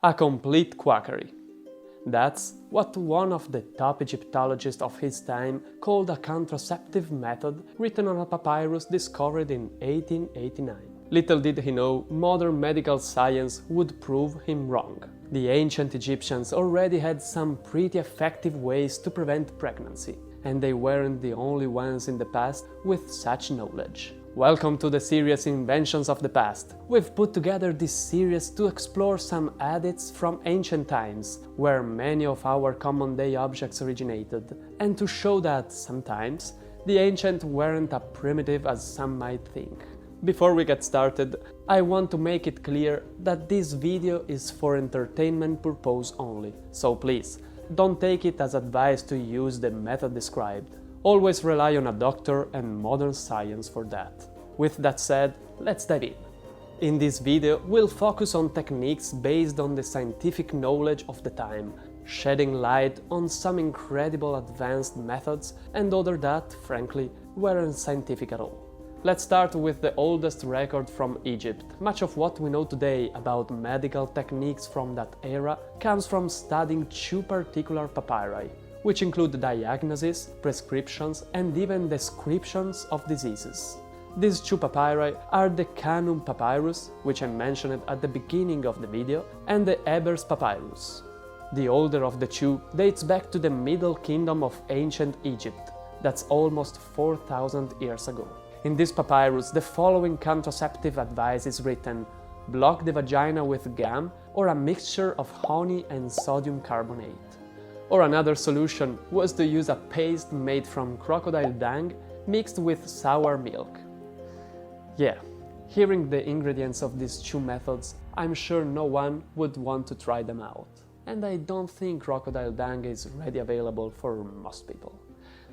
A complete quackery. That's what one of the top Egyptologists of his time called a contraceptive method written on a papyrus discovered in 1889. Little did he know, modern medical science would prove him wrong. The ancient Egyptians already had some pretty effective ways to prevent pregnancy, and they weren't the only ones in the past with such knowledge. Welcome to the series Inventions of the Past. We've put together this series to explore some adits from ancient times, where many of our common-day objects originated, and to show that, sometimes, the ancients weren't as primitive as some might think. Before we get started, I want to make it clear that this video is for entertainment purpose only, so please, don't take it as advice to use the method described. Always rely on a doctor and modern science for that. With that said, let's dive in. In this video, we'll focus on techniques based on the scientific knowledge of the time, shedding light on some incredible advanced methods and other that, frankly, weren't scientific at all. Let's start with the oldest record from Egypt. Much of what we know today about medical techniques from that era comes from studying two particular papyri, which include diagnoses, prescriptions, and even descriptions of diseases. These two papyri are the Khnum papyrus, which I mentioned at the beginning of the video, and the Ebers papyrus. The older of the two dates back to the Middle Kingdom of ancient Egypt, that's almost 4,000 years ago. In this papyrus, the following contraceptive advice is written: block the vagina with gum or a mixture of honey and sodium carbonate. Or another solution was to use a paste made from crocodile dung mixed with sour milk. Yeah, hearing the ingredients of these two methods, I'm sure no one would want to try them out. And I don't think crocodile dung is readily available for most people.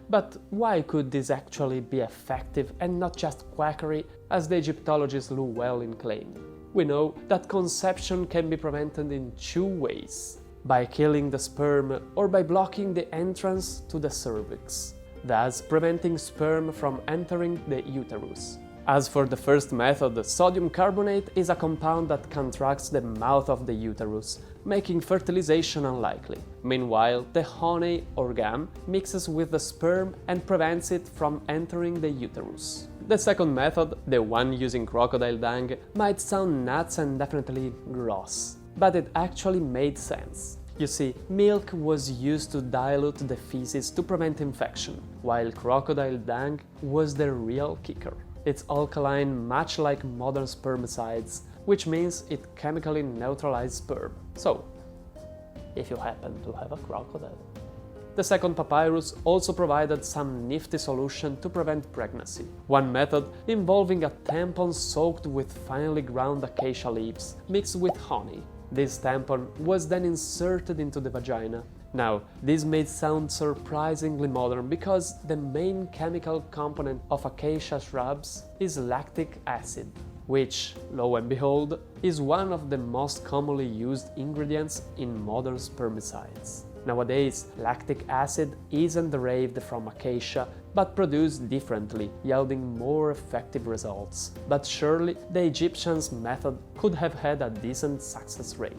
But why could this actually be effective and not just quackery, as the Egyptologists Llewellyn claimed? We know that conception can be prevented in two ways: by killing the sperm or by blocking the entrance to the cervix, thus preventing sperm from entering the uterus. As for the first method, sodium carbonate is a compound that contracts the mouth of the uterus, making fertilization unlikely. Meanwhile, the honey or gum mixes with the sperm and prevents it from entering the uterus. The second method, the one using crocodile dung, might sound nuts and definitely gross, but it actually made sense. You see, milk was used to dilute the feces to prevent infection, while crocodile dung was the real kicker. It's alkaline, much like modern spermicides, which means it chemically neutralizes sperm. So, if you happen to have a crocodile. The second papyrus also provided some nifty solution to prevent pregnancy. One method involving a tampon soaked with finely ground acacia leaves mixed with honey. This tampon was then inserted into the vagina. Now, this may sound surprisingly modern because the main chemical component of acacia shrubs is lactic acid, which, lo and behold, is one of the most commonly used ingredients in modern spermicides. Nowadays, lactic acid isn't derived from acacia, but produced differently, yielding more effective results. But surely, the Egyptians' method could have had a decent success rate.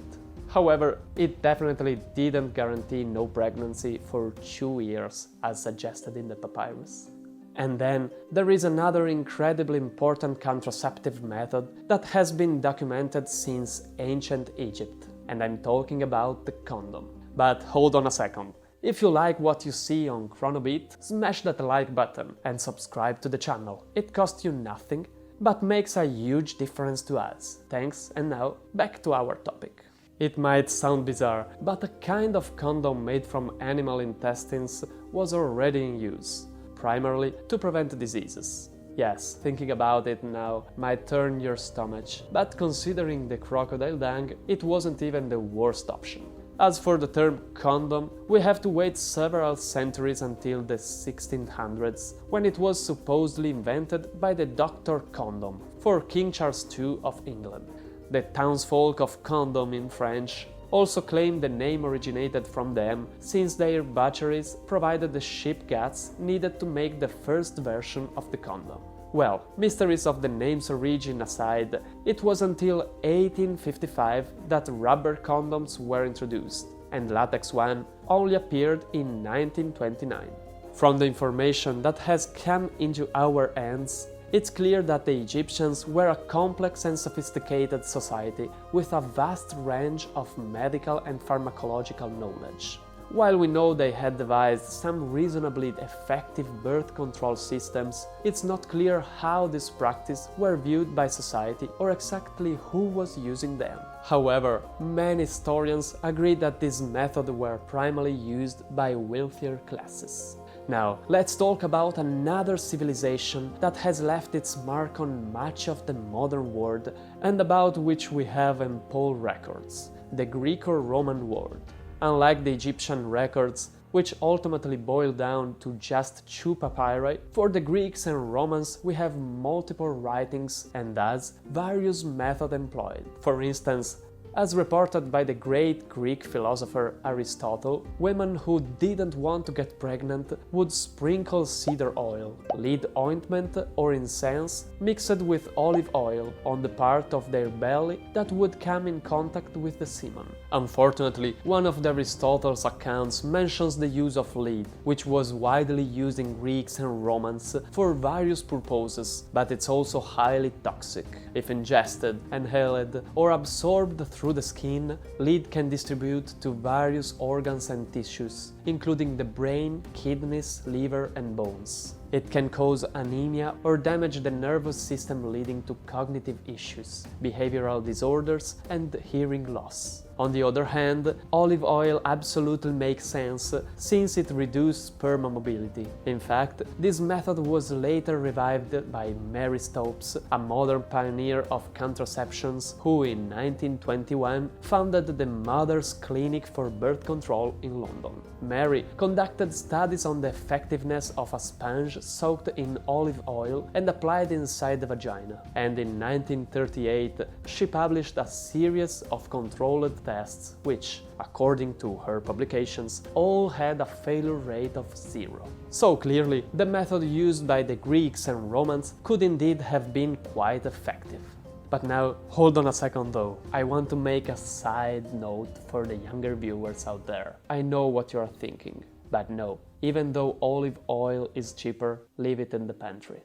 However, it definitely didn't guarantee no pregnancy for 2 years, as suggested in the papyrus. And then, there is another incredibly important contraceptive method that has been documented since ancient Egypt, and I'm talking about the condom. But hold on a second. If you like what you see on Chronobit, smash that like button and subscribe to the channel. It costs you nothing, but makes a huge difference to us. Thanks, and now back to our topic. It might sound bizarre, but a kind of condom made from animal intestines was already in use, primarily to prevent diseases. Yes, thinking about it now might turn your stomach, but considering the crocodile dung, it wasn't even the worst option. As for the term condom, we have to wait several centuries until the 1600s, when it was supposedly invented by the Dr. Condom for King Charles II of England. The townsfolk of Condom in French also claim the name originated from them, since their butcheries provided the sheep guts needed to make the first version of the condom. Well, mysteries of the name's origin aside, it was until 1855 that rubber condoms were introduced, and latex one only appeared in 1929. From the information that has come into our hands, it's clear that the Egyptians were a complex and sophisticated society with a vast range of medical and pharmacological knowledge. While we know they had devised some reasonably effective birth control systems, it's not clear how these practices were viewed by society or exactly who was using them. However, many historians agree that these methods were primarily used by wealthier classes. Now, let's talk about another civilization that has left its mark on much of the modern world and about which we have ample records: the Greco-Roman world. Unlike the Egyptian records, which ultimately boil down to just 2 papyri, for the Greeks and Romans we have multiple writings and thus various methods employed. For instance, as reported by the great Greek philosopher Aristotle, women who didn't want to get pregnant would sprinkle cedar oil, lead ointment or incense mixed with olive oil on the part of their belly that would come in contact with the semen. Unfortunately, one of Aristotle's accounts mentions the use of lead, which was widely used in Greeks and Romans for various purposes, but it's also highly toxic. If ingested, inhaled, or absorbed through the skin, lead can distribute to various organs and tissues, including the brain, kidneys, liver, and bones. It can cause anemia or damage the nervous system, leading to cognitive issues, behavioral disorders, and hearing loss. On the other hand, olive oil absolutely makes sense since it reduces sperm mobility. In fact, this method was later revived by Mary Stopes, a modern pioneer of contraceptions who in 1921 founded the Mother's Clinic for Birth Control in London. Mary conducted studies on the effectiveness of a sponge soaked in olive oil and applied inside the vagina, and in 1938 she published a series of controlled tests which, according to her publications, all had a failure rate of 0. So clearly, the method used by the Greeks and Romans could indeed have been quite effective. But now, hold on a second though, I want to make a side note for the younger viewers out there. I know what you are thinking, but no, even though olive oil is cheaper, leave it in the pantry.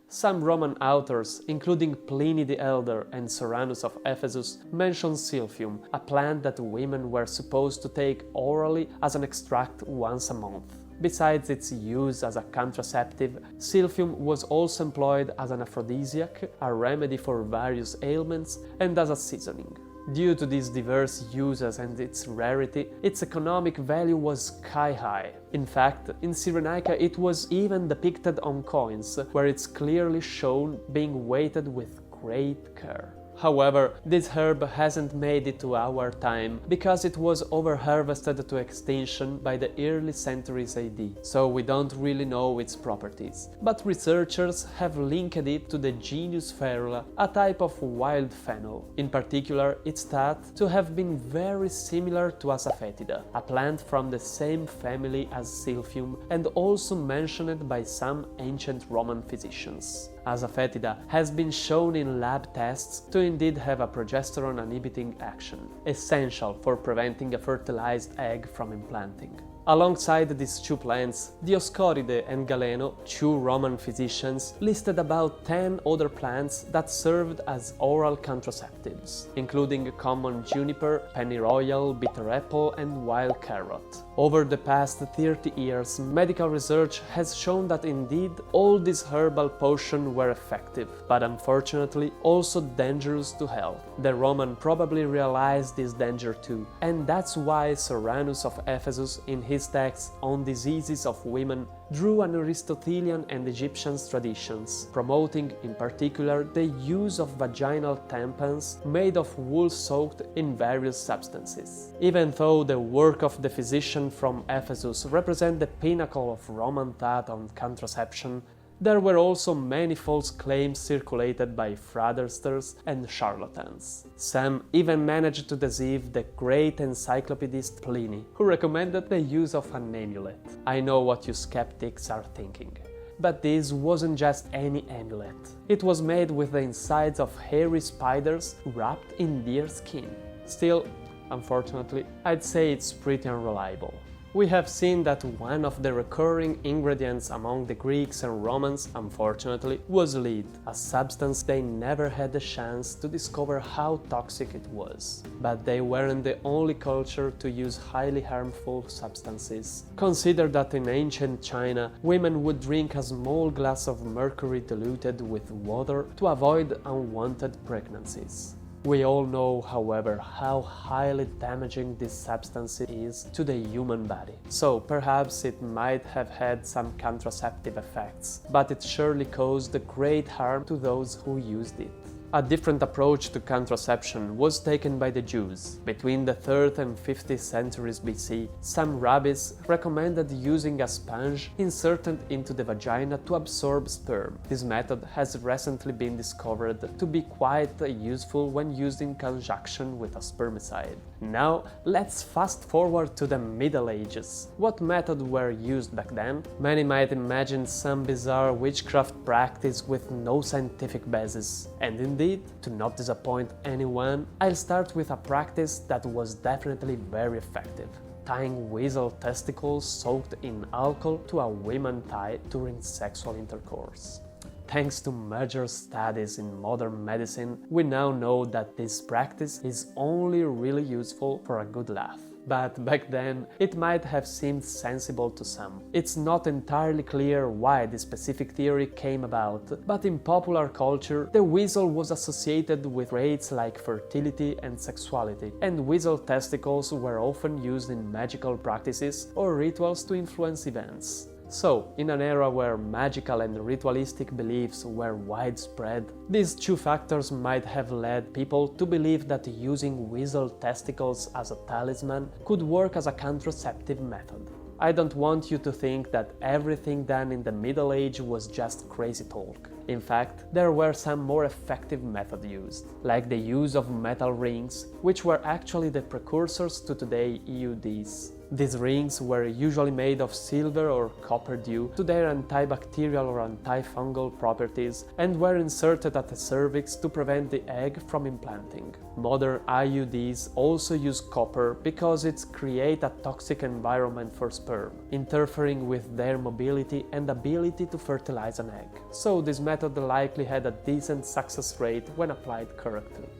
Some Roman authors, including Pliny the Elder and Soranus of Ephesus, mention silphium, a plant that women were supposed to take orally as an extract once a month. Besides its use as a contraceptive, silphium was also employed as an aphrodisiac, a remedy for various ailments, and as a seasoning. Due to these diverse uses and its rarity, its economic value was sky high. In fact, in Cyrenaica it was even depicted on coins, where it's clearly shown being weighted with great care. However, this herb hasn't made it to our time because it was over-harvested to extinction by the early centuries AD, so we don't really know its properties. But researchers have linked it to the Genius ferula, a type of wild fennel. In particular, it's thought to have been very similar to Asafoetida, a plant from the same family as silphium and also mentioned by some ancient Roman physicians. Asafoetida has been shown in lab tests to indeed have a progesterone inhibiting action, essential for preventing a fertilized egg from implanting. Alongside these 2 plants, Dioscoride and Galeno, 2 Roman physicians, listed about 10 other plants that served as oral contraceptives, including common juniper, pennyroyal, bitter apple, and wild carrot. Over the past 30 years, medical research has shown that indeed all these herbal potions were effective, but unfortunately also dangerous to health. The Roman probably realized this danger too, and that's why Soranus of Ephesus in his text on diseases of women drew on Aristotelian and Egyptian traditions, promoting in particular the use of vaginal tampons made of wool soaked in various substances. Even though the work of the physician from Ephesus represents the pinnacle of Roman thought on contraception, there were also many false claims circulated by fraudsters and charlatans. Some even managed to deceive the great encyclopedist Pliny, who recommended the use of an amulet. I know what you skeptics are thinking. But this wasn't just any amulet. It was made with the insides of hairy spiders wrapped in deer skin. Still, unfortunately, I'd say it's pretty unreliable. We have seen that one of the recurring ingredients among the Greeks and Romans, unfortunately, was lead, a substance they never had the chance to discover how toxic it was. But they weren't the only culture to use highly harmful substances. Consider that in ancient China, women would drink a small glass of mercury diluted with water to avoid unwanted pregnancies. We all know, however, how highly damaging this substance is to the human body. So perhaps it might have had some contraceptive effects, but it surely caused great harm to those who used it. A different approach to contraception was taken by the Jews. Between the 3rd and 5th centuries BC, some rabbis recommended using a sponge inserted into the vagina to absorb sperm. This method has recently been discovered to be quite useful when used in conjunction with a spermicide. Now, let's fast forward to the Middle Ages. What methods were used back then? Many might imagine some bizarre witchcraft practice with no scientific basis. And indeed, to not disappoint anyone, I'll start with a practice that was definitely very effective: tying weasel testicles soaked in alcohol to a woman's thigh during sexual intercourse. Thanks to major studies in modern medicine, we now know that this practice is only really useful for a good laugh. But back then, it might have seemed sensible to some. It's not entirely clear why this specific theory came about, but in popular culture, the weasel was associated with traits like fertility and sexuality, and weasel testicles were often used in magical practices or rituals to influence events. So, in an era where magical and ritualistic beliefs were widespread, these two factors might have led people to believe that using weasel testicles as a talisman could work as a contraceptive method. I don't want you to think that everything done in the Middle Age was just crazy talk. In fact, there were some more effective methods used, like the use of metal rings, which were actually the precursors to today's IUDs. These rings were usually made of silver or copper due to their antibacterial or antifungal properties and were inserted at the cervix to prevent the egg from implanting. Modern IUDs also use copper because it creates a toxic environment for sperm, interfering with their mobility and ability to fertilize an egg. So this method likely had a decent success rate when applied correctly.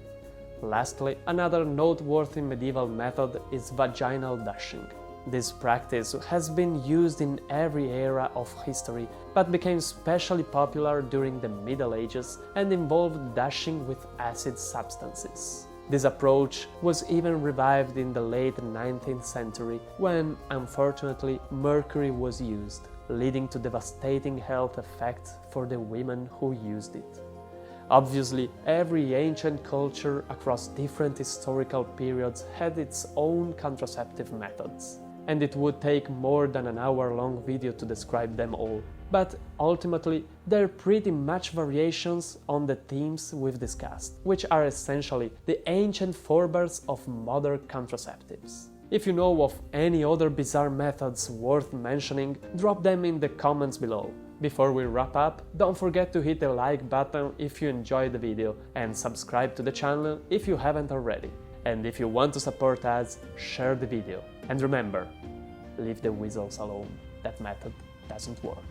Lastly, another noteworthy medieval method is vaginal dashing. This practice has been used in every era of history, but became especially popular during the Middle Ages and involved dashing with acid substances. This approach was even revived in the late 19th century when, unfortunately, mercury was used, leading to devastating health effects for the women who used it. Obviously, every ancient culture across different historical periods had its own contraceptive methods, and it would take more than an hour-long video to describe them all. But ultimately, they're pretty much variations on the themes we've discussed, which are essentially the ancient forebears of modern contraceptives. If you know of any other bizarre methods worth mentioning, drop them in the comments below. Before we wrap up, don't forget to hit the like button if you enjoyed the video and subscribe to the channel if you haven't already. And if you want to support us, share the video. And remember, leave the weasels alone. That method doesn't work.